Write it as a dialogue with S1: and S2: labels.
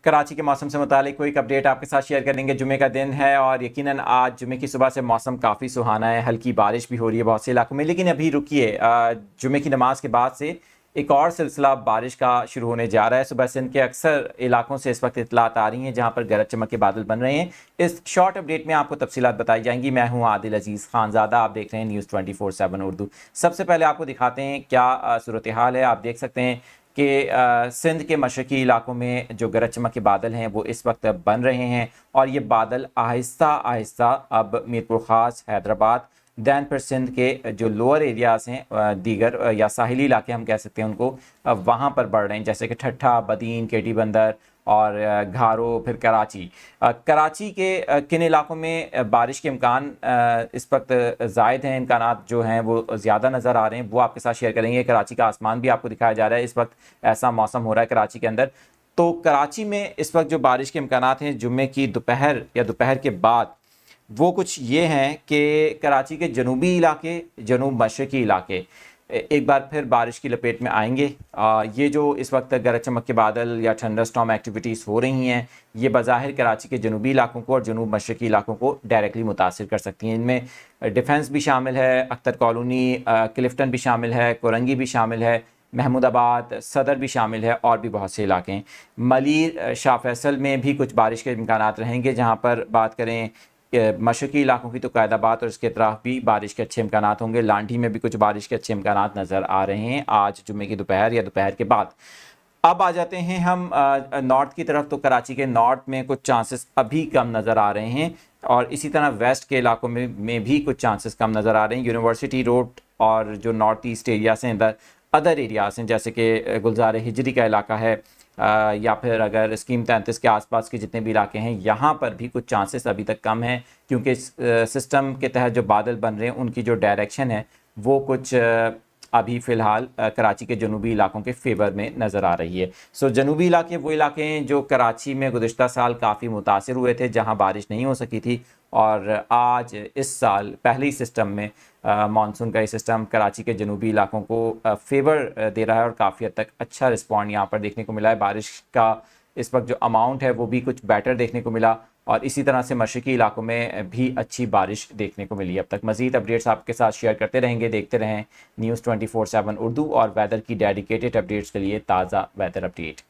S1: کراچی کے موسم سے متعلق کوئی اپڈیٹ آپ کے ساتھ شیئر کریں گے. جمعے کا دن ہے اور یقیناً آج جمعے کی صبح سے موسم کافی سہانا ہے, ہلکی بارش بھی ہو رہی ہے بہت سے علاقوں میں. لیکن ابھی رکیے, جمعے کی نماز کے بعد سے ایک اور سلسلہ بارش کا شروع ہونے جا رہا ہے. صبح سندھ کے اکثر علاقوں سے اس وقت اطلاعات آ رہی ہیں جہاں پر گرج چمک کے بادل بن رہے ہیں. اس شارٹ اپڈیٹ میں آپ کو تفصیلات بتائی جائیں گی. میں ہوں عادل عزیز خانزادہ, آپ دیکھ رہے ہیں نیوز 24/7 اردو. سب سے پہلے آپ کو دکھاتے ہیں کیا صورتحال ہے. آپ دیکھ سکتے ہیں کہ سندھ کے مشرقی علاقوں میں جو گرج چمک کے بادل ہیں وہ اس وقت بن رہے ہیں, اور یہ بادل آہستہ آہستہ اب میر پور خاص, حیدرآباد, دین پر سندھ کے جو لوور ایریاز ہیں, دیگر یا ساحلی علاقے ہم کہہ سکتے ہیں ان کو, وہاں پر بڑھ رہے ہیں, جیسے کہ ٹھٹھا, بدین, کیٹی بندر اور گھارو, پھر کراچی. کراچی کے کن علاقوں میں بارش کے امکان اس وقت زائد ہیں, امکانات جو ہیں وہ زیادہ نظر آ رہے ہیں, وہ آپ کے ساتھ شیئر کریں گے. کراچی کا آسمان بھی آپ کو دکھایا جا رہا ہے, اس وقت ایسا موسم ہو رہا ہے کراچی کے اندر. تو کراچی میں اس وقت جو بارش کے امکانات ہیں جمعے کی دوپہر یا دوپہر کے بعد, وہ کچھ یہ ہیں کہ کراچی کے جنوبی علاقے, جنوب مشرقی علاقے ایک بار پھر بارش کی لپیٹ میں آئیں گے. یہ جو اس وقت گرج چمک کے بادل یا تھنڈر اسٹارم ایکٹیویٹیز ہو رہی ہیں, یہ بظاہر کراچی کے جنوبی علاقوں کو اور جنوب مشرقی علاقوں کو ڈائریکٹلی متاثر کر سکتی ہیں. ان میں ڈیفنس بھی شامل ہے, اختر کالونی, کلفٹن بھی شامل ہے, کورنگی بھی شامل ہے, محمود آباد, صدر بھی شامل ہے, اور بھی بہت سے علاقے ہیں. ملیر, شاہ فیصل میں بھی کچھ بارش کے امکانات رہیں گے. جہاں پر بات کریں مشرقی علاقوں کی تو قائد آباد اور اس کے اطراف بھی بارش کے اچھے امکانات ہوں گے. لانڈھی میں بھی کچھ بارش کے اچھے امکانات نظر آ رہے ہیں آج جمعے کی دوپہر یا دوپہر کے بعد. اب آ جاتے ہیں ہم نارتھ کی طرف. تو کراچی کے نارتھ میں کچھ چانسز ابھی کم نظر آ رہے ہیں, اور اسی طرح ویسٹ کے علاقوں میں بھی کچھ چانسز کم نظر آ رہے ہیں. یونیورسٹی روڈ اور جو نارتھ ایسٹ ایریاز ہیں, ادر ایریاز ہیں, جیسے کہ گلزار ہجری کا علاقہ ہے, یا پھر اگر اسکیم 33 کے آس پاس کے جتنے بھی علاقے ہیں, یہاں پر بھی کچھ چانسز ابھی تک کم ہیں, کیونکہ سسٹم کے تحت جو بادل بن رہے ہیں ان کی جو ڈائریکشن ہے وہ کچھ ابھی فی الحال کراچی کے جنوبی علاقوں کے فیور میں نظر آ رہی ہے. جنوبی علاقے وہ علاقے ہیں جو کراچی میں گزشتہ سال کافی متاثر ہوئے تھے, جہاں بارش نہیں ہو سکی تھی, اور آج اس سال پہلے ہی سسٹم میں مانسون کا یہ سسٹم کراچی کے جنوبی علاقوں کو فیور دے رہا ہے, اور کافی حد تک اچھا رسپانڈ یہاں پر دیکھنے کو ملا ہے. بارش کا اس وقت جو اماؤنٹ ہے وہ بھی کچھ بیٹر دیکھنے کو ملا, اور اسی طرح سے مشرقی علاقوں میں بھی اچھی بارش دیکھنے کو ملی. اب تک مزید اپڈیٹس آپ کے ساتھ شیئر کرتے رہیں گے. دیکھتے رہیں نیوز 24/7 اردو, اور ویدر کی ڈیڈیکیٹڈ اپڈیٹس کے لیے تازہ ویدر اپڈیٹ.